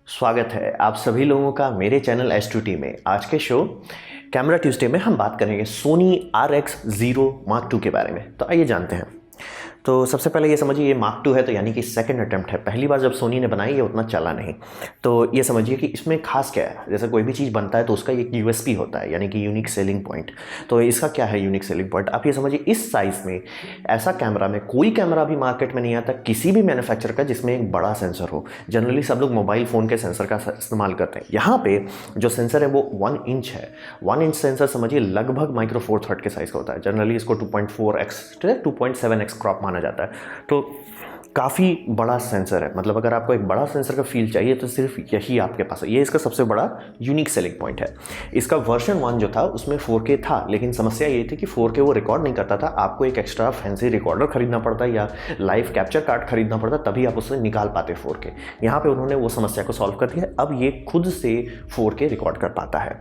स्वागत है आप सभी लोगों का मेरे चैनल S2T में। आज के शो कैमरा ट्यूसडे में हम बात करेंगे सोनी RX0 Mark II के बारे में। तो आइए जानते हैं। तो सबसे पहले ये समझिए ये Mark II है, तो यानी कि सेकंड अटेम्प्ट है। पहली बार जब सोनी ने बनाई ये उतना चला नहीं। तो ये समझिए कि इसमें खास क्या है। जैसे कोई भी चीज़ बनता है तो उसका एक USP होता है, यानी कि यूनिक सेलिंग पॉइंट। तो इसका क्या है यूनिक सेलिंग पॉइंट, आप ये समझिए इस साइज़ में ऐसा कैमरा में कोई कैमरा भी मार्केट में नहीं आता किसी भी मैन्युफैक्चर का जिसमें एक बड़ा सेंसर हो। जनरली सब लोग मोबाइल फ़ोन के सेंसर का इस्तेमाल करते हैं। यहाँ पे जो सेंसर है वो 1 इंच है। 1 इंच सेंसर समझिए लगभग माइक्रो फोर थर्ड के साइज़ का होता है। जनरली इसको 2.4x 2.7x क्रॉप माना जाता है। तो काफ़ी बड़ा सेंसर है। मतलब अगर आपको एक बड़ा सेंसर का फील चाहिए तो सिर्फ यही आपके पास है। ये इसका सबसे बड़ा यूनिक सेलिंग पॉइंट है। इसका वर्जन 1 जो था उसमें 4K था, लेकिन समस्या ये थी कि 4K वो रिकॉर्ड नहीं करता था। आपको एक एक्स्ट्रा फैंसी रिकॉर्डर खरीदना पड़ता या लाइव कैप्चर कार्ड खरीदना पड़ता, तभी आप उससे निकाल पाते 4K। यहाँ पे उन्होंने वो समस्या को सॉल्व कर दिया। अब ये खुद से 4K रिकॉर्ड कर पाता है।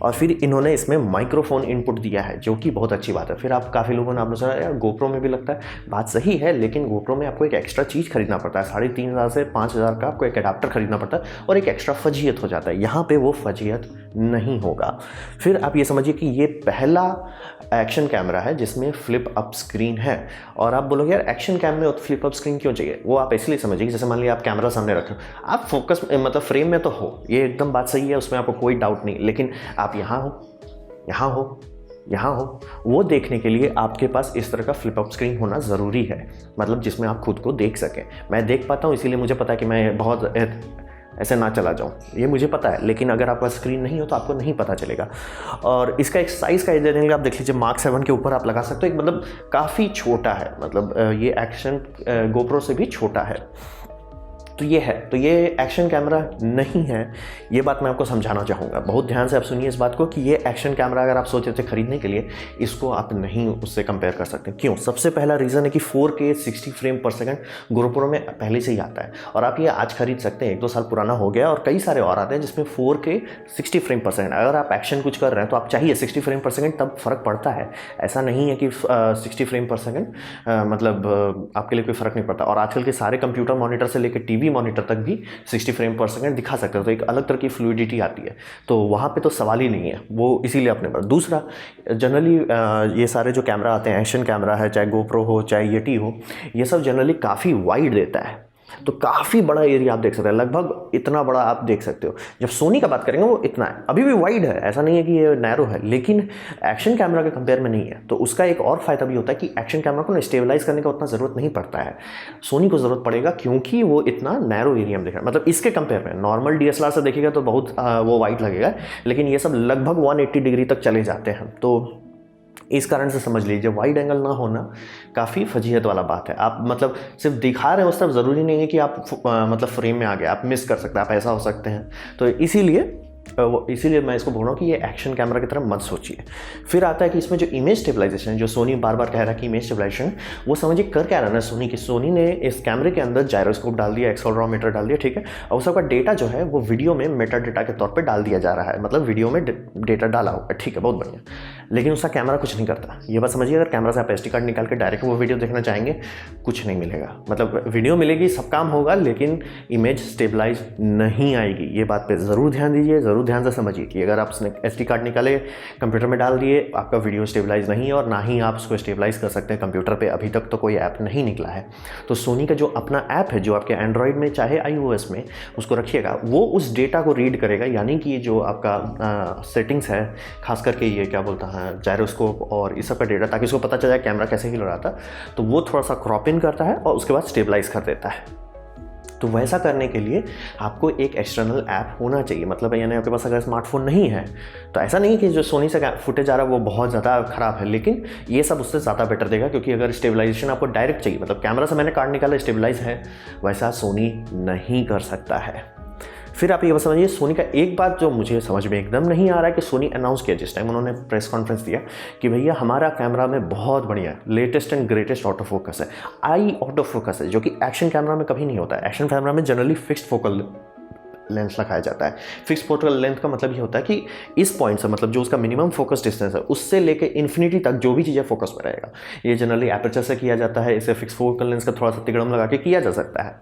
और फिर इन्होंने इसमें माइक्रोफोन इनपुट दिया है, जो कि बहुत अच्छी बात है। फिर आप काफ़ी लोगों ने आपने सुना यार गोप्रो में भी लगता है, बात सही है, लेकिन गोप्रो में आपको एक एक्स्ट्रा चीज़ खरीदना पड़ता है। 3,500 से 5,000 का आपको एक एडाप्टर खरीदना पड़ता है और एक एक्स्ट्रा फजीयत हो जाता है। यहाँ पे वो फजीयत नहीं होगा। फिर आप ये समझिए कि ये पहला एक्शन कैमरा है जिसमें फ्लिप अप स्क्रीन है। और आप बोलोगे यार एक्शन कैम में फ्लिप अप स्क्रीन क्यों चाहिए, वो आप इसलिए समझिए जैसे मान लिया आप कैमरा सामने रखे हो, आप फोकस मतलब फ्रेम में तो हो, ये एकदम बात सही है, उसमें आपको कोई डाउट नहीं। लेकिन आप यहाँ हो, यहाँ हो, यहाँ हो, वो देखने के लिए आपके पास इस तरह का फ्लिप अप स्क्रीन होना ज़रूरी है। मतलब जिसमें आप खुद को देख सकें। मैं देख पाता हूँ, इसीलिए मुझे पता है कि मैं बहुत ऐसे ना चला जाऊँ, ये मुझे पता है। लेकिन अगर आपका स्क्रीन नहीं हो तो आपको नहीं पता चलेगा। और इसका एक साइज़ का देखेंगे आप, देख लीजिए Mark 7 के ऊपर आप लगा सकते हो। एक मतलब काफ़ी छोटा है, मतलब ये एक्शन गोप्रो से भी छोटा है। तो ये है, तो ये एक्शन कैमरा नहीं है। ये बात मैं आपको समझाना चाहूँगा, बहुत ध्यान से आप सुनिए इस बात को कि ये एक्शन कैमरा अगर आप सोच रहे थे खरीदने के लिए, इसको आप नहीं उससे कंपेयर कर सकते। क्यों? सबसे पहला रीज़न है कि 4K 60 फ्रेम पर सेकंड गोप्रो में पहले से ही आता है। और आप ये आज खरीद सकते हैं, 1-2 साल पुराना हो गया। और कई सारे और आते हैं जिसमें 4K 60 फ्रेम पर सेकंड। अगर आप एक्शन कुछ कर रहे हैं तो आप चाहिए 60 फ्रेम पर सेकंड, तब फ़र्क पड़ता है। ऐसा नहीं है कि 60 फ्रेम पर सेकंड मतलब आपके लिए कोई फ़र्क नहीं पड़ता। और आजकल के सारे कंप्यूटर मॉनिटर से लेकर टीवी मॉनिटर तक भी 60 फ्रेम पर सेकंड दिखा सकते हो। तो एक अलग तरह की फ्लूइडिटी आती है। तो वहाँ पे तो सवाल ही नहीं है, वो इसीलिए अपने पर। दूसरा, जनरली ये सारे जो कैमरा आते हैं, एक्शन कैमरा है, चाहे गोप्रो हो चाहे येटी हो, ये सब जनरली काफ़ी वाइड देता है। तो काफ़ी बड़ा एरिया आप देख सकते हैं, लगभग इतना बड़ा आप देख सकते हो। जब सोनी का बात करेंगे वो इतना है, अभी भी वाइड है, ऐसा नहीं है कि ये नैरो है, लेकिन एक्शन कैमरा के कंपेयर में नहीं है। तो उसका एक और फायदा भी होता है कि एक्शन कैमरा को ना स्टेबलाइज करने का उतना ज़रूरत नहीं पड़ता है। सोनी को ज़रूरत पड़ेगा क्योंकि वो इतना नैरो एरिया में देख रहा है। मतलब इसके कंपेयर में नॉर्मल DSLR से देखेगा तो बहुत वो वाइड लगेगा, लेकिन ये सब लगभग 180 डिग्री तक चले जाते हैं। तो इस कारण से समझ लीजिए वाइड एंगल ना होना काफ़ी फजीहत वाला बात है। आप मतलब सिर्फ दिखा रहे हैं उस तरफ, ज़रूरी नहीं है कि आप मतलब फ्रेम में आ गए, आप मिस कर सकते हैं, आप ऐसा हो सकते हैं। तो इसीलिए मैं इसको बोल रहा हूँ कि ये एक्शन कैमरा की तरह मत सोचिए। फिर आता है कि इसमें जो इमेज स्टेबलाइजेशन है, जो सोनी बार बार कह रहा है कि इमेज स्टेबलाइजेशन, वो समझिए कर क्या रहा है सोनी ने इस कैमरे के अंदर जायरोस्कोप डाल दिया, एक्सेलेरोमीटर डाल दिया, ठीक है। और उसका डेटा जो है वो वीडियो में मेटा डेटा के तौर पर डाल दिया जा रहा है। मतलब वीडियो में डेटा डाला होगा, ठीक है, बहुत बढ़िया। लेकिन उसका कैमरा कुछ नहीं करता। ये बात समझिए, अगर कैमरा से आप SD कार्ड निकाल के डायरेक्ट वो वीडियो देखना चाहेंगे, कुछ नहीं मिलेगा। मतलब वीडियो मिलेगी, सब काम होगा, लेकिन इमेज स्टेबलाइज नहीं आएगी। ये बात पे ज़रूर ध्यान दीजिए, ज़रूर ध्यान से समझिए कि अगर आप SD कार्ड निकाले, कंप्यूटर में डाल दिए, आपका वीडियो स्टेबलाइज नहीं है और ना ही आप उसको स्टेबलाइज कर सकते हैं कंप्यूटर पे। अभी तक तो कोई ऐप नहीं निकला है। तो सोनी का जो अपना ऐप है, जो आपके एंड्रॉयड में चाहे iOS में, उसको रखिएगा, वो उस डेटा को रीड करेगा। यानी कि जो आपका सेटिंग्स है, खास करके ये क्या बोलता है, जायरोस्कोप और इस सब का डेटा, ताकि उसको पता चल जाए कैमरा कैसे हिल रहा था, तो वो थोड़ा सा क्रॉप इन करता है और उसके बाद स्टेबलाइज कर देता है। तो वैसा करने के लिए आपको एक एक्सटर्नल ऐप होना चाहिए। मतलब यानी आपके पास अगर स्मार्टफोन नहीं है तो ऐसा नहीं कि जो सोनी से फुटेज आ रहा है वो बहुत ज़्यादा ख़राब है, लेकिन ये सब उससे ज़्यादा बेटर देगा। क्योंकि अगर स्टेबलाइजेशन आपको डायरेक्ट चाहिए, मतलब कैमरा से मैंने कार्ड निकाला स्टेबलाइज है, वैसा सोनी नहीं कर सकता है। फिर आप ये समझिए, सोनी का एक बात जो मुझे समझ में एकदम नहीं आ रहा है कि सोनी अनाउंस किया जिस टाइम उन्होंने प्रेस कॉन्फ्रेंस दिया कि भैया हमारा कैमरा में बहुत बढ़िया latest and greatest auto focus है, आई ऑटो फोकस है, जो कि एक्शन कैमरा में कभी नहीं होता है। एक्शन कैमरा में जनरली फिक्स्ड फोकल लेंस लगाया जाता है। फिक्स फोकल लेंथ का मतलब ये होता है कि इस पॉइंट से, मतलब जो उसका मिनिमम फोकस डिस्टेंस है, उससे लेके इन्फिनिटी तक जो भी चीज़ें फोकस में रहेगा। ये जनरली एपर्चर से किया जाता है। इसे फिक्स फोकल लेंस का थोड़ा सा तिगड़म लगा के किया जा सकता है,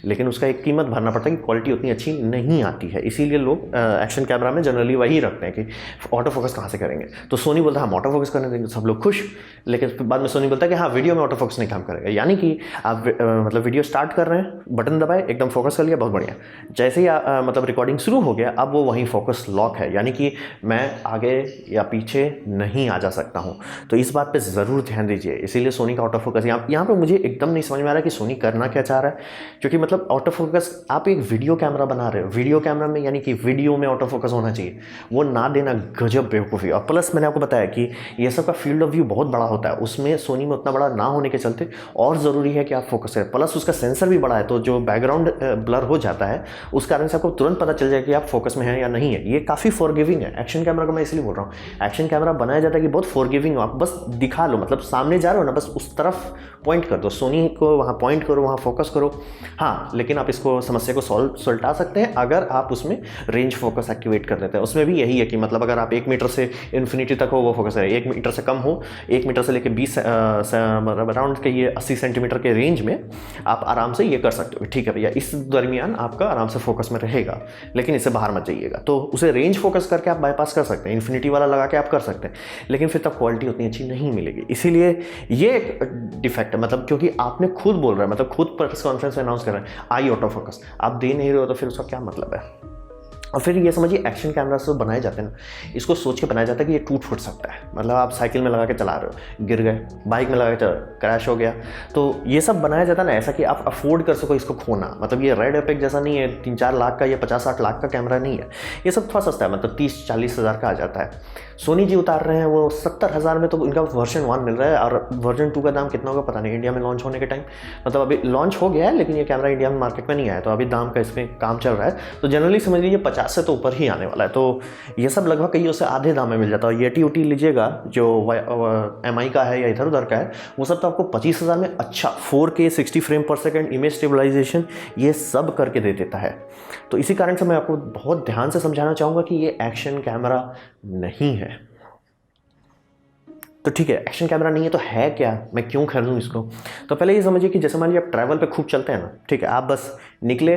लेकिन उसका एक कीमत भरना पड़ता है कि क्वालिटी उतनी अच्छी नहीं आती है। इसीलिए लोग एक्शन कैमरा में जनरली वही रखते हैं कि ऑटो फोकस कहाँ से करेंगे। तो सोनी बोलता है हम ऑटो फोकस करने देंगे, सब लोग खुश। लेकिन फिर बाद में सोनी बोलता है कि हाँ वीडियो में ऑटो फोकस नहीं काम करेगा। यानी कि आप मतलब वीडियो स्टार्ट कर रहे हैं, बटन दबाए, एकदम फोकस कर लिया, बहुत बढ़िया। जैसे ही मतलब रिकॉर्डिंग शुरू हो गया, अब वो वहीं फोकस लॉक है, यानी कि मैं आगे या पीछे नहीं आ जा सकता हूँ। तो इस बात पे ज़रूर ध्यान दीजिए। इसीलिए सोनी का ऑटो फोकस यहाँ पे मुझे एकदम नहीं समझ में आ रहा है कि सोनी करना क्या चाह रहा है। क्योंकि मतलब ऑटो फोकस, आप एक वीडियो कैमरा बना रहे हो, वीडियो कैमरा में यानी कि वीडियो में ऑटो फोकस होना चाहिए, वो ना देना गजब बेवकूफ़ी। और प्लस मैंने आपको बताया कि ये सब का फील्ड ऑफ व्यू बहुत बड़ा होता है, उसमें सोनी में उतना बड़ा ना होने के चलते और ज़रूरी है कि आप फोकस करें। प्लस उसका सेंसर भी बड़ा है, तो जो बैकग्राउंड ब्लर हो जाता है उस कारण से आपको तुरंत पता चल जाएगा कि आप फोकस में हैं या नहीं है। ये काफ़ी फॉरगिविंग है एक्शन कैमरा का, मैं इसलिए बोल रहा हूँ। एक्शन कैमरा बनाया जाता है कि बहुत फॉरगिविंग हो, आप बस दिखा लो, मतलब सामने जा रहे हो ना, बस उस तरफ पॉइंट कर दो, सोनी को वहाँ पॉइंट करो, वहाँ फोकस करो। हाँ, लेकिन आप इसको समस्या को सुलझा सकते हैं अगर आप उसमें रेंज फोकस एक्टिवेट कर देते हैं। उसमें भी यही है कि मतलब अगर आप 1 मीटर से इन्फिनिटी तक हो वो फोकस है, 1 मीटर से कम हो, 1 मीटर से लेकर 20 अराउंड के ये 80 सेंटीमीटर के रेंज में आप आराम से ये कर सकते हो। ठीक है भैया, इस दरमियान आपका आराम से फोकस में रहेगा, लेकिन इससे बाहर मत जाइएगा। तो उसे रेंज फोकस करके आप बाईपास कर सकते हैं, इन्फिनिटी वाला लगा के आप कर सकते हैं, लेकिन फिर तब क्वालिटी उतनी अच्छी नहीं मिलेगी। इसीलिए ये एक डिफेक्ट है, मतलब क्योंकि आपने खुद बोल रहे हैं, मतलब खुद प्रेस कॉन्फ्रेंस में अनाउंस कर रहे हैं आई ऑटो फोकस, आप दे नहीं रहे हो तो फिर उसका क्या मतलब है। और फिर ये समझिए एक्शन कैमरा से बनाए जाते हैं ना, इसको सोच के बनाया जाता है कि ये टूट फूट सकता है। मतलब आप साइकिल में लगा के चला रहे हो, गिर गए, बाइक में लगा के क्रैश हो गया, तो ये सब बनाया जाता है ना ऐसा कि आप अफोर्ड कर सको इसको खोना। मतलब ये रेड एपेक जैसा नहीं है 3-4 लाख का या 50-60 लाख का कैमरा नहीं है, ये सब थोड़ा सस्ता है, मतलब 30-40 हज़ार का आ जाता है। सोनी जी उतार रहे हैं वो 70,000 में, तो इनका वर्जन 1 मिल रहा है, और वर्जन 2 का दाम कितना होगा पता नहीं, इंडिया में लॉन्च होने के टाइम, मतलब अभी लॉन्च हो गया है लेकिन ये कैमरा इंडिया में मार्केट में नहीं आया, तो अभी दाम का इसमें काम चल रहा है। तो जनरली समझ लीजिए 50 से तो ऊपर ही आने वाला है। तो ये सब लगभग कहीं उससे आधे दाम में मिल जाता है। ये टी लीजिएगा जो MI का है या इधर उधर का है, वो सब तो आपको 25,000 में अच्छा 4K 60 फ्रेम पर सेकेंड इमेज स्टेबलाइजेशन ये सब करके दे देता है। तो इसी कारण से मैं आपको बहुत ध्यान से समझाना चाहूँगा कि ये एक्शन कैमरा नहीं है। तो ठीक है, एक्शन कैमरा नहीं है तो है क्या, मैं क्यों खरीदूं इसको। तो पहले ये समझिए कि जैसे मान लीजिए आप ट्रैवल पे खूब चलते हैं ना, ठीक है, आप बस निकले,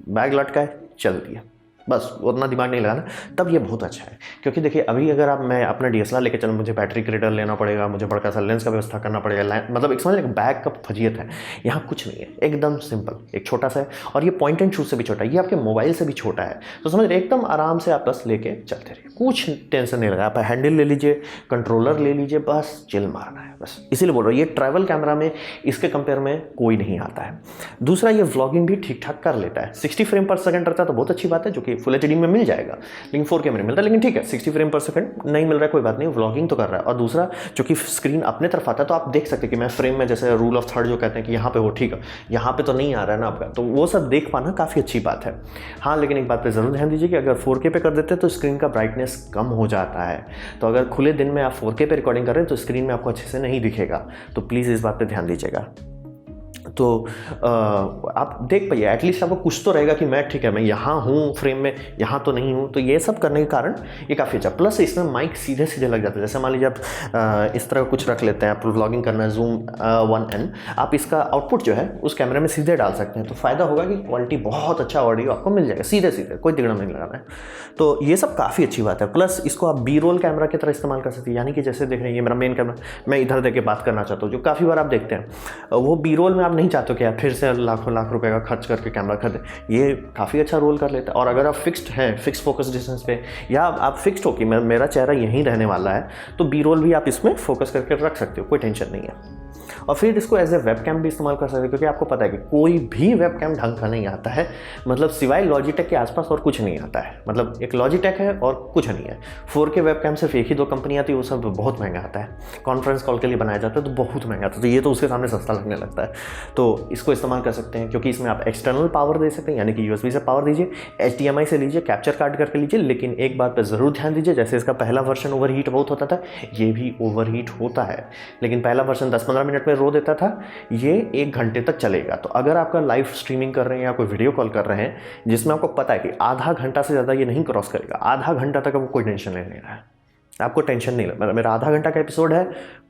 बैग लटकाए, चल दिया, बस उतना दिमाग नहीं लगाना, तब ये बहुत अच्छा है। क्योंकि देखिए अभी अगर आप मैं अपना DSLR लेके चलूँ, मुझे बैटरी क्रेडल लेना पड़ेगा, मुझे बड़का सा लेंस का व्यवस्था करना पड़ेगा, मतलब एक समझ बैग का फजीयत है। यहाँ कुछ नहीं है, एकदम सिंपल, एक छोटा सा है, और ये पॉइंट एंड शूट से भी छोटा है, ये आपके मोबाइल से भी छोटा है। तो समझ रहे, एकदम आराम से आप बस लेके चलते रहिए, कुछ टेंशन नहीं लगा। आप हैंडल ले लीजिए, कंट्रोलर ले लीजिए, बस चिल मारना है बस। इसीलिए बोल रहा हूँ ये ट्रैवल कैमरा में इसके कंपेयर में कोई नहीं आता है। दूसरा, ये व्लॉगिंग भी ठीक ठाक कर लेता है, 60 फ्रेम पर सेकंड रहता है तो बहुत अच्छी बात है, जो कि फुल HD में मिल जाएगा, लेकिन 4K में नहीं मिलता। लेकिन ठीक है, 60 फ्रेम पर सेकंड नहीं मिल रहा है, कोई बात नहीं, व्लॉगिंग तो कर रहा है। और दूसरा, जो कि स्क्रीन अपने तरफ आता है, तो आप देख सकते हैं कि मैं फ्रेम में, जैसे रूल ऑफ थर्ड जो कहते हैं कि यहाँ पे हो, ठीक है, यहाँ पे तो नहीं आ रहा है ना आपका, तो वो सब देख पाना काफ़ी अच्छी बात है। हाँ, लेकिन एक बात पे ज़रूर ध्यान दीजिए कि अगर 4K पे कर देते हैं तो स्क्रीन का ब्राइटनेस कम हो जाता है। तो अगर खुले दिन में आप 4K पे रिकॉर्डिंग कर रहे हैं तो स्क्रीन में आपको अच्छे से नहीं दिखेगा, तो प्लीज़ इस बात पर ध्यान दीजिएगा। तो आप देख पाइए, एटलीस्ट आपको कुछ तो रहेगा कि मैं ठीक है, मैं यहाँ हूँ फ्रेम में, यहाँ तो नहीं हूँ। तो ये सब करने के कारण ये काफ़ी अच्छा। प्लस इसमें माइक सीधे सीधे लग जाता है। जैसे मान लीजिए आप इस तरह कुछ रख लेते हैं, आप व्लॉगिंग करना है, Zoom 1N, आप इसका आउटपुट जो है उस कैमरे में सीधे डाल सकते हैं, तो फ़ायदा होगा कि क्वालिटी बहुत अच्छा ऑडियो आपको मिल जाएगा सीधे सीधे, कोई तिगड़ा नहीं लगाना है। तो ये सब काफ़ी अच्छी बात है। प्लस इसको आप B-roll कैमरा की तरह इस्तेमाल कर सकते हैं, यानी कि जैसे देख रहे हैं ये मेरा मेन कैमरा, मैं इधर देख के बात करना चाहता हूँ, जो काफ़ी बार आप देखते हैं, वो B-roll में आप नहीं चाहते हो कि आप फिर से लाखों लाख रुपए का खर्च करके कैमरा खरीदें, ये काफ़ी अच्छा रोल कर लेता है। और अगर आप फिक्स्ड हैं, फिक्स फोकस डिस्टेंस पे, या आप फिक्स्ड हो कि मेरा चेहरा यहीं रहने वाला है, तो B-roll भी आप इसमें फोकस करके रख सकते हो, कोई टेंशन नहीं है। और फिर इसको एज ए वेबकैम भी इस्तेमाल कर सकते हैं, क्योंकि आपको पता है कि कोई भी वेबकैम ढंग का नहीं आता है, मतलब सिवाय लॉजिटेक के आसपास और कुछ नहीं आता है। मतलब एक लॉजिटेक है और कुछ नहीं है। 4K वेबकैम सिर्फ 1 ही 2 कंपनी आती है, वो सब बहुत महंगा आता है। कॉन्फ्रेंस कॉल के लिए बनाया जाता है तो बहुत महंगा आता है, तो ये तो उसके सामने सस्ता लगने लगता है। तो इसको इस्तेमाल कर सकते हैं, क्योंकि इसमें आप एक्सटर्नल पावर दे सकते हैं, यानी कि USB से पावर दीजिए, HDMI से लीजिए, कैप्चर कार्ड करके लीजिए। लेकिन एक बात पर ज़रूर ध्यान दीजिए, जैसे इसका पहला वर्जन ओवरहीट बहुत होता था, ये भी ओवरहीट होता है, लेकिन पहला वर्जन 10-15 मिनट में रो देता था, ये 1 घंटे तक चलेगा। तो अगर आपका लाइव स्ट्रीमिंग कर रहे हैं या कोई वीडियो कॉल कर रहे हैं जिसमें आपको पता है कि आधा घंटा से ज़्यादा ये नहीं क्रॉस करेगा, आधा घंटा तक आपको कोई टेंशन नहीं लेना है, आपको टेंशन नहीं लेना। मेरा आधा घंटा का एपिसोड है,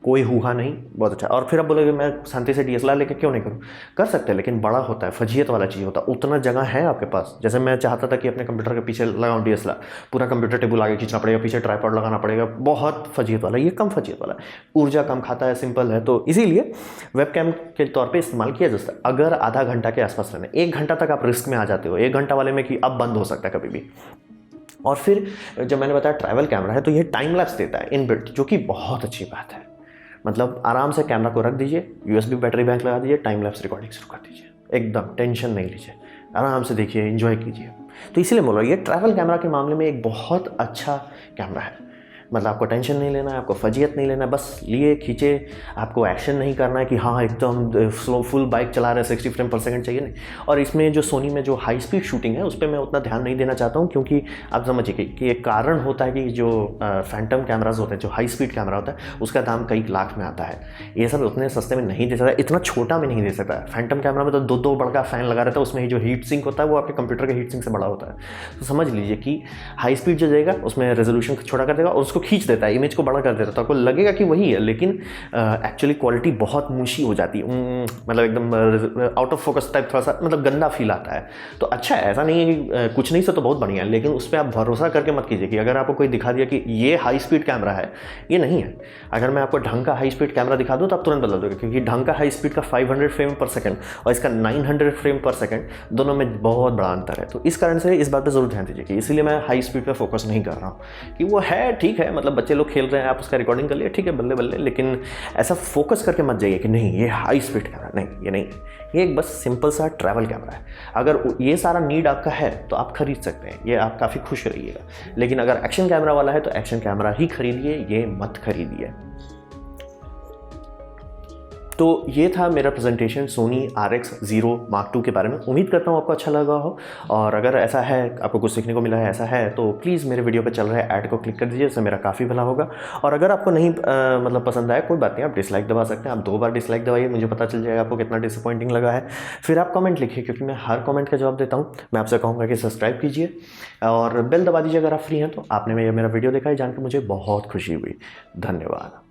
कोई हुआ नहीं, बहुत अच्छा। और फिर आप बोलोगे मैं शांति से DSLR लेके क्यों नहीं करूँ, कर सकते हैं, लेकिन बड़ा होता है, फजीयत वाला चीज़ होता है, उतना जगह है आपके पास। जैसे मैं चाहता था कि अपने कंप्यूटर के पीछे लगाऊँ DSLR, पूरा कंप्यूटर टेबल आगे खींचना पड़ेगा, पीछे ट्राइपॉड लगाना पड़ेगा, बहुत फजीयत वाला। ये कम फजीयत वाला है, ऊर्जा कम खाता है, सिंपल है। तो इसीलिए वेबकैम के तौर पर इस्तेमाल किया जा सकता है। अगर आधा घंटा के आसपास रहना, 1 घंटा तक आप रिस्क में आ जाते हो, 1 घंटा वाले में कि अब बंद हो सकता है कभी भी। और फिर जब मैंने बताया ट्रैवल कैमरा है, तो ये टाइम लैप्स देता है इनबिल्ट, जो कि बहुत अच्छी बात है। मतलब आराम से कैमरा को रख दीजिए, USB बैटरी बैंक लगा दीजिए, टाइम लैप्स रिकॉर्डिंग शुरू कर दीजिए, एकदम टेंशन नहीं लीजिए, आराम से देखिए, एंजॉय कीजिए। तो इसीलिए बोल रहा हूँ, ये ट्रैवल कैमरा के मामले में एक बहुत अच्छा कैमरा है। मतलब आपको टेंशन नहीं लेना है, आपको फजीयत नहीं लेना है, बस लिए खींचे, आपको एक्शन नहीं करना है कि हाँ एकदम स्लो फुल बाइक चला रहे हैं 60 फ्रेम पर सेकंड चाहिए, नहीं। और इसमें जो सोनी में जो हाई स्पीड शूटिंग है उस पर मैं उतना ध्यान नहीं देना चाहता हूँ, क्योंकि आप समझिए कि एक कारण होता है कि जो फैंटम कैमराज होते हैं, जो हाई स्पीड कैमरा होता है, उसका दाम कई लाख में आता है। ये सब उतने सस्ते में नहीं दे सकता, इतना छोटा में नहीं दे सकता। फैंटम कैमरा में तो 2 बड़ा फैन लगा रहता है, उसमें जो हीट सिंक होता है वो आपके कंप्यूटर के हीट सिंक से बड़ा होता है। तो समझ लीजिए कि हाई स्पीड जो जाएगा उसमें रेजोल्यूशन छोटा कर देगा और उसको खींच देता है, इमेज को बड़ा कर देता है, तो आपको लगेगा कि वही है, लेकिन एक्चुअली क्वालिटी बहुत मूशी हो जाती है, मतलब एकदम आउट ऑफ फोकस टाइप, थोड़ा सा मतलब गंदा फील आता है। तो अच्छा है, ऐसा नहीं है कि कुछ नहीं से तो बहुत बढ़िया है, लेकिन उस पर आप भरोसा करके मत कीजिए कि अगर आपको कोई दिखा दिया कि ये हाई स्पीड कैमरा है, ये नहीं है। अगर मैं आपको ढंग का हाई स्पीड कैमरा दिखा दूँ तो आप तुरंत बदल दोगे, क्योंकि ढंग का हाई स्पीड का 500 फ्रेम पर सेकंड और इसका 900 फ्रेम पर सेकंड, दोनों में बहुत बड़ा अंतर है। तो इस कारण से इस बात पर जरूर ध्यान दीजिए कि इसीलिए मैं हाई स्पीड पर फोकस नहीं कर रहा हूँ कि वो है ठीक है, मतलब बच्चे लोग खेल रहे हैं, आप उसका रिकॉर्डिंग कर लिए, ठीक है, बल्ले बल्ले, लेकिन ऐसा फोकस करके मत जाइए कि नहीं ये हाई स्पीड कैमरा, नहीं, ये नहीं, ये एक बस सिंपल सा ट्रैवल कैमरा है। अगर ये सारा नीड आपका है तो आप खरीद सकते हैं, ये आप काफ़ी खुश रहिएगा। लेकिन अगर एक्शन कैमरा वाला है तो एक्शन कैमरा ही खरीदिए, ये मत खरीदिए। तो ये था मेरा presentation Sony RX Zero Mark II के बारे में। उम्मीद करता हूँ आपको अच्छा लगा हो, और अगर ऐसा है, आपको कुछ सीखने को मिला है, ऐसा है तो प्लीज़ मेरे वीडियो पे चल रहे ऐड को क्लिक कर दीजिए, इससे मेरा काफ़ी भला होगा। और अगर आपको नहीं मतलब पसंद आया, कोई बात नहीं, आप डिसलाइक दबा सकते हैं, आप 2 बार डिसलाइक दबाइए, मुझे पता चल जाएगा आपको कितना डिसअपॉइंटिंग लगा है। फिर आप कमेंट लिखिए, क्योंकि मैं हर कमेंट का जवाब देता हूँ। मैं आपसे कहूँगा कि सब्सक्राइब कीजिए और बेल दबा दीजिए अगर आप फ्री हैं तो। आपने मेरा वीडियो देखा है, जान के मुझे बहुत खुशी हुई। धन्यवाद।